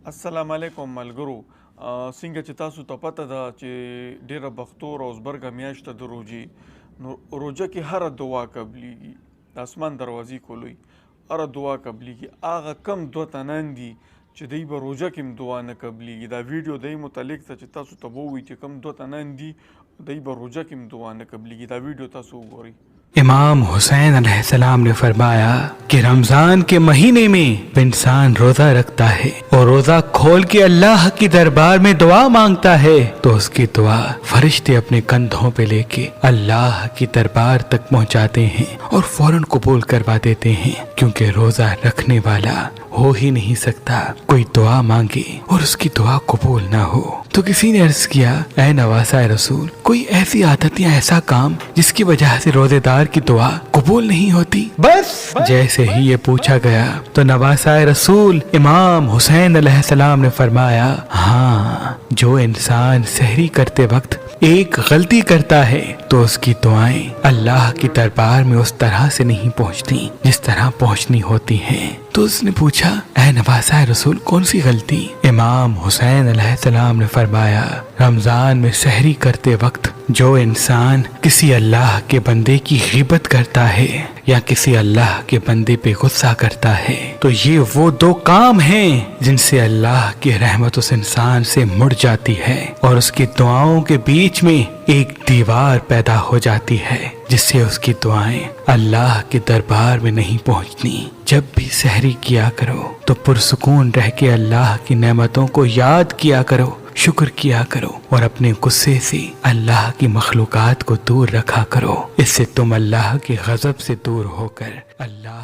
السلام علیکم ملګرو. څنګه چې تاسو ته پته ده چې ډیره بختور او زبرګه میاشت د روجي نو روجه کې هر دعا قبليږي، د اسمان دروازې کولوي هر دعا قبليږي. هغه کم دوه تنان دي چې دوی به روجه کې هم دعا نه قبليږي. دا ویډیو دوی متعلق ته چې تاسو ته ووایي چې کم دوه تنان دي دوی به روجه کې هم دعا نه قبليږي. دا ویډیو تاسو وګورئ. امام حسین علیہ السلام نے فرمایا کہ رمضان کے مہینے میں انسان روزہ رکھتا ہے اور روزہ کھول کے اللہ کی دربار میں دعا مانگتا ہے تو اس کی دعا فرشتے اپنے کندھوں پہ لے کے اللہ کی دربار تک پہنچاتے ہیں اور فوراً قبول کروا دیتے ہیں، کیونکہ روزہ رکھنے والا ہو ہی نہیں سکتا کوئی دعا مانگے اور اس کی دعا قبول نہ ہو. تو کسی نے عرض کیا، اے نواسہ رسول، کوئی ایسی عادت یا ایسا کام جس کی وجہ سے روزے دار کی دعا قبول نہیں ہوتی؟ بس جیسے ہی یہ پوچھا گیا تو نواسہ رسول امام حسین علیہ السلام نے فرمایا، ہاں، جو انسان سحری کرتے وقت ایک غلطی کرتا ہے تو اس کی دعائیں اللہ کی دربار میں اس طرح سے نہیں پہنچتی جس طرح پہنچنی ہوتی ہیں. تو اس نے پوچھا، اے نواسہ رسول، کون سی غلطی؟ امام حسین علیہ السلام نے فرمایا، رمضان میں سحری کرتے وقت جو انسان کسی اللہ کے بندے کی غیبت کرتا ہے یا کسی اللہ کے بندے پہ غصہ کرتا ہے تو یہ وہ دو کام ہیں جن سے اللہ کی رحمت اس انسان سے مڑ جاتی ہے اور اس کی دعاؤں کے بیچ میں ایک دیوار پیدا ہو جاتی ہے جس سے اس کی دعائیں اللہ کے دربار میں نہیں پہنچنی. جب بھی سحری کیا کرو تو پرسکون رہ کے اللہ کی نعمتوں کو یاد کیا کرو، شکر کیا کرو اور اپنے غصے سے اللہ کی مخلوقات کو دور رکھا کرو. اس سے تم اللہ کے غضب سے دور ہو کر اللہ